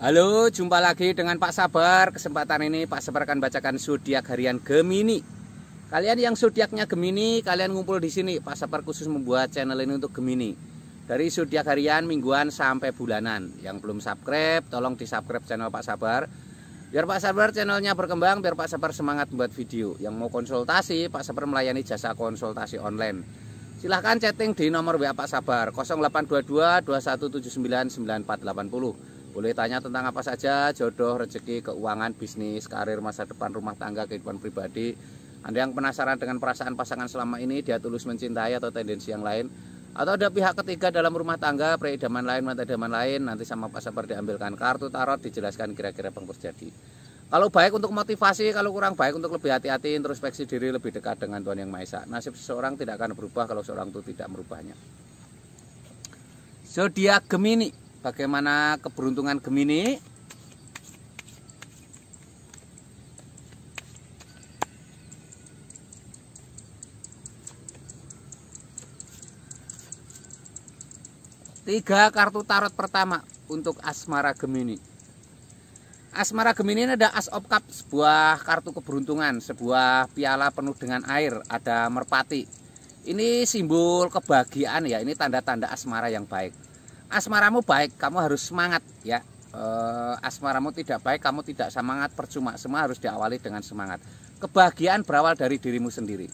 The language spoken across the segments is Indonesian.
Halo, jumpa lagi dengan Pak Sabar. Kesempatan ini Pak Sabar akan bacakan zodiak harian Gemini. Kalian yang zodiaknya Gemini, kalian ngumpul di sini. Pak Sabar khusus membuat channel ini untuk Gemini. Dari zodiak harian, mingguan sampai bulanan. Yang belum subscribe, tolong di-subscribe channel Pak Sabar. Biar Pak Sabar channelnya berkembang, biar Pak Sabar semangat membuat video. Yang mau konsultasi, Pak Sabar melayani jasa konsultasi online. Silahkan chatting di nomor WA Pak Sabar 0822 2179 9480. Boleh tanya tentang apa saja, jodoh, rezeki, keuangan, bisnis, karir, masa depan, rumah tangga, kehidupan pribadi. Anda yang penasaran dengan perasaan pasangan selama ini, dia tulus mencintai atau tendensi yang lain, atau ada pihak ketiga dalam rumah tangga, preidaman lain, mata idaman lain, nanti sama Pak Sabar diambilkan kartu tarot, dijelaskan kira-kira yang terjadi. Kalau baik untuk motivasi, kalau kurang baik untuk lebih hati-hati, introspeksi diri, lebih dekat dengan Tuhan Yang Maha Esa. Nasib seseorang tidak akan berubah kalau seorang itu tidak merubahnya. Zodiak Gemini. Bagaimana keberuntungan Gemini? Tiga kartu tarot pertama untuk asmara Gemini. Asmara Gemini ini ada As of Cups, sebuah kartu keberuntungan, sebuah piala penuh dengan air, ada merpati. Ini simbol kebahagiaan ya, ini tanda-tanda asmara yang baik. Asmaramu baik, kamu harus semangat ya. Asmaramu tidak baik, kamu tidak semangat, percuma. Semua harus diawali dengan semangat. Kebahagiaan berawal dari dirimu sendiri.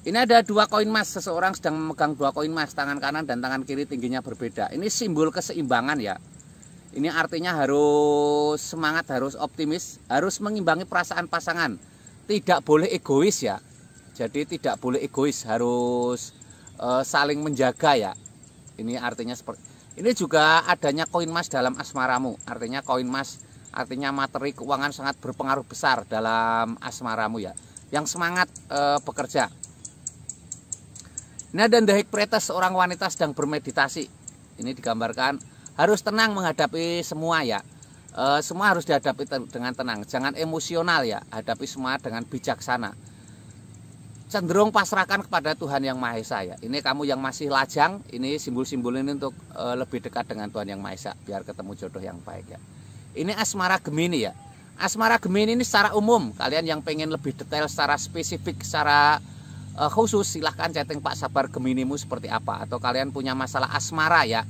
Ini ada dua koin emas, seseorang sedang memegang dua koin emas, tangan kanan dan tangan kiri tingginya berbeda. Ini simbol keseimbangan ya. Ini artinya harus semangat, harus optimis, harus mengimbangi perasaan pasangan. Tidak boleh egois ya. Jadi tidak boleh egois, harus saling menjaga ya. Ini artinya seperti ini. Juga adanya koin emas dalam asmaramu, artinya koin emas artinya materi keuangan sangat berpengaruh besar dalam asmaramu ya. Yang semangat bekerja. Ini ada The High Priestess, seorang wanita sedang bermeditasi. Ini digambarkan harus tenang menghadapi semua ya. Semua harus dihadapi dengan tenang, jangan emosional ya. Hadapi semua dengan bijaksana. Cenderung pasrahkan kepada Tuhan Yang Maha Esa ya. Ini kamu yang masih lajang, ini simbol-simbol ini untuk lebih dekat dengan Tuhan Yang Maha Esa, biar ketemu jodoh yang baik ya. Ini asmara Gemini ya. Asmara Gemini ini secara umum, kalian yang pengen lebih detail secara spesifik, secara khusus, silahkan chatting Pak Sabar Geminimu seperti apa. Atau kalian punya masalah asmara ya,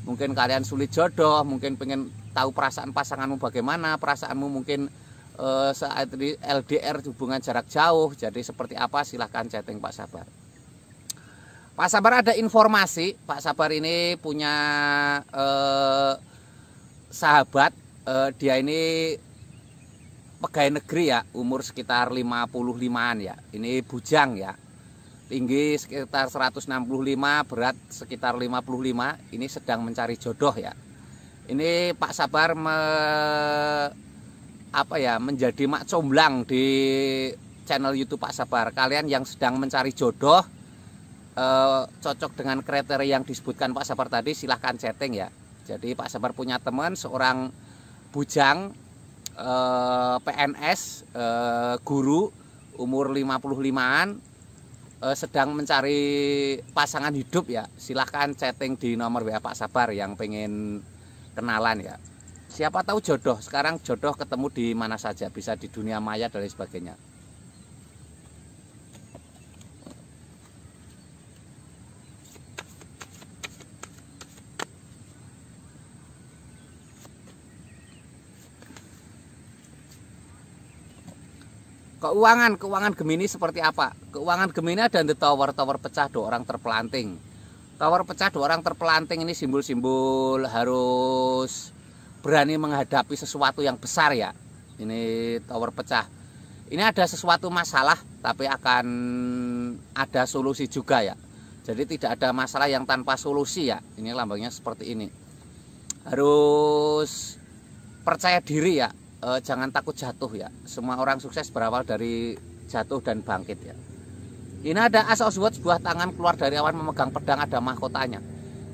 mungkin kalian sulit jodoh, mungkin pengen tahu perasaan pasanganmu bagaimana, perasaanmu mungkin saat ini LDR, hubungan jarak jauh, jadi seperti apa, silahkan chatting Pak Sabar. Pak Sabar ada informasi, Pak Sabar ini punya sahabat, dia ini pegawai negeri ya, umur sekitar 55-an ya. Ini bujang ya, tinggi sekitar 165, berat sekitar 55. Ini sedang mencari jodoh ya. Ini Pak Sabar menjadi mak comblang di channel YouTube Pak Sabar. Kalian yang sedang mencari jodoh, cocok dengan kriteria yang disebutkan Pak Sabar tadi, silahkan chatting ya. Jadi Pak Sabar punya teman seorang bujang, PNS, guru, umur 55-an, sedang mencari pasangan hidup ya. Silahkan chatting di nomor WA Pak Sabar yang pengen kenalan ya. Siapa tahu jodoh, sekarang jodoh ketemu di mana saja, bisa di dunia maya dan lain sebagainya. Keuangan Gemini seperti apa? Keuangan Gemini ada The Tower, tower pecah, dua orang terpelanting. Tower pecah, dua orang terpelanting ini simbol-simbol harus berani menghadapi sesuatu yang besar ya. Ini tower pecah. Ini ada sesuatu masalah, tapi akan ada solusi juga ya. Jadi tidak ada masalah yang tanpa solusi ya. Ini lambangnya seperti ini. Harus percaya diri ya. Jangan takut jatuh ya. Semua orang sukses berawal dari jatuh dan bangkit ya. Ini ada As of Swords, sebuah tangan keluar dari awan memegang pedang, ada mahkotanya.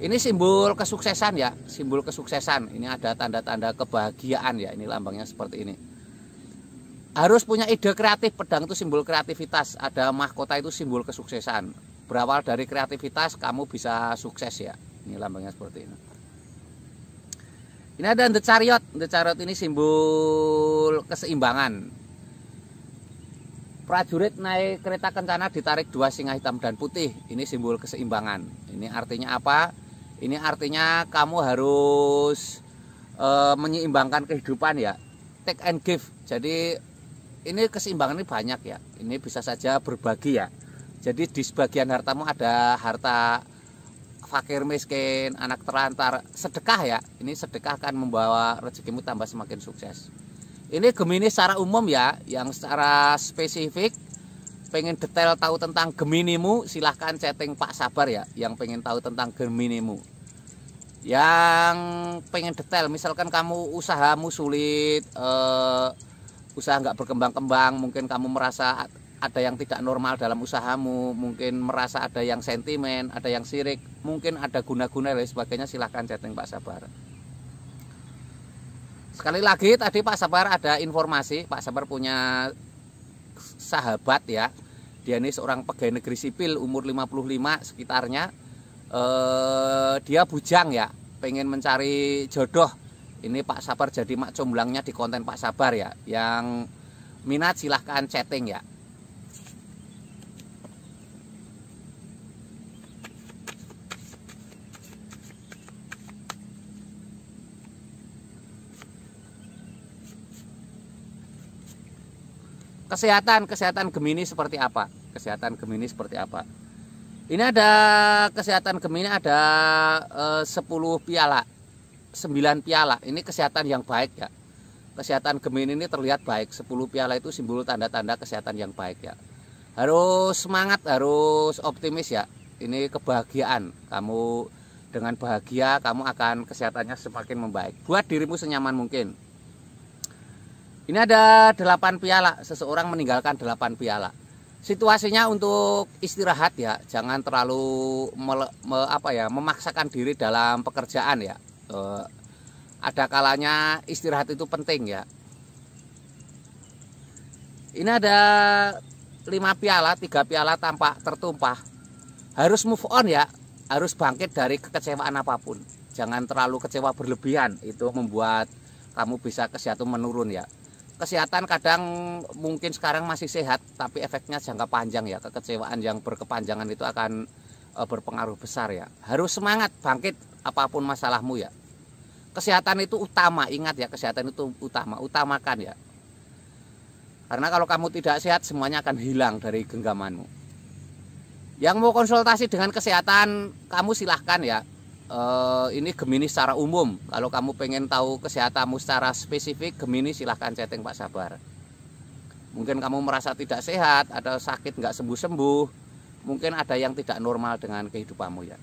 Ini simbol kesuksesan ya, simbol kesuksesan. Ini ada tanda-tanda kebahagiaan ya, ini lambangnya seperti ini. Harus punya ide kreatif, pedang itu simbol kreativitas, ada mahkota itu simbol kesuksesan. Berawal dari kreativitas kamu bisa sukses ya. Ini lambangnya seperti ini. Ini ada The Chariot. The Chariot ini simbol keseimbangan. Prajurit naik kereta kencana ditarik dua singa hitam dan putih. Ini simbol keseimbangan. Ini artinya apa? Ini artinya kamu harus menyeimbangkan kehidupan ya. Take and give. Jadi ini keseimbangan ini banyak ya. Ini bisa saja berbagi ya. Jadi di sebagian hartamu ada harta fakir miskin, anak terlantar, sedekah ya. Ini sedekah akan membawa rezekimu tambah semakin sukses. Ini Gemini secara umum ya, yang secara spesifik pengen detail tahu tentang Geminimu, silahkan chatting Pak Sabar ya. Yang pengen tahu tentang Geminimu, yang pengen detail, misalkan kamu usahamu sulit, usaha nggak berkembang-kembang, mungkin kamu merasa ada yang tidak normal dalam usahamu, mungkin merasa ada yang sentimen, ada yang sirik, mungkin ada guna-guna dan sebagainya, silahkan chatting Pak Sabar. Sekali lagi tadi Pak Sabar ada informasi, Pak Sabar punya sahabat ya, dia ini seorang pegawai negeri sipil umur 55 sekitarnya, dia bujang ya, pengen mencari jodoh. Ini Pak Sabar jadi mak comblangnya di konten Pak Sabar ya, yang minat silahkan chatting ya. Kesehatan Gemini seperti apa? Kesehatan Gemini seperti apa? Ini ada kesehatan Gemini ada 10 piala, 9 piala. Ini kesehatan yang baik ya. Kesehatan Gemini ini terlihat baik. 10 piala itu simbol tanda-tanda kesehatan yang baik ya. Harus semangat, harus optimis ya. Ini kebahagiaan. Kamu dengan bahagia, kamu akan kesehatannya semakin membaik. Buat dirimu senyaman mungkin. Ini ada 8 piala, seseorang meninggalkan 8 piala. Situasinya untuk istirahat ya, jangan terlalu memaksakan diri dalam pekerjaan ya. Ada kalanya istirahat itu penting ya. Ini ada 5 piala, 3 piala tampak tertumpah. Harus move on ya, harus bangkit dari kekecewaan apapun. Jangan terlalu kecewa berlebihan, itu membuat kamu bisa kesehatan menurun ya. Kesehatan kadang mungkin sekarang masih sehat, tapi efeknya jangka panjang ya. Kekecewaan yang berkepanjangan itu akan berpengaruh besar ya. Harus semangat, bangkit apapun masalahmu ya. Kesehatan itu utama, ingat ya, kesehatan itu utama, utamakan ya. Karena kalau kamu tidak sehat, semuanya akan hilang dari genggamanmu. Yang mau konsultasi dengan kesehatan, kamu silahkan ya. Ini Gemini secara umum. Kalau kamu pengen tahu kesehatanmu secara spesifik, Gemini silahkan chatting Pak Sabar. Mungkin kamu merasa tidak sehat, ada sakit nggak sembuh-sembuh, mungkin ada yang tidak normal dengan kehidupanmu ya.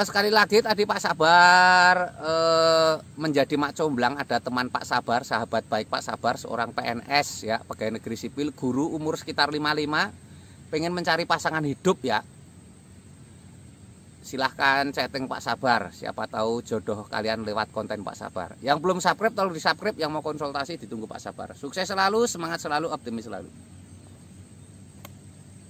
Sekali lagi tadi Pak Sabar menjadi mak comblang, ada teman Pak Sabar, sahabat baik Pak Sabar, seorang PNS ya, pegawai negeri sipil, guru, umur sekitar 55, pengen mencari pasangan hidup ya. Silahkan chatting Pak Sabar, siapa tahu jodoh kalian lewat konten Pak Sabar. Yang belum subscribe tolong di subscribe, yang mau konsultasi ditunggu Pak Sabar. Sukses selalu, semangat selalu, optimis selalu.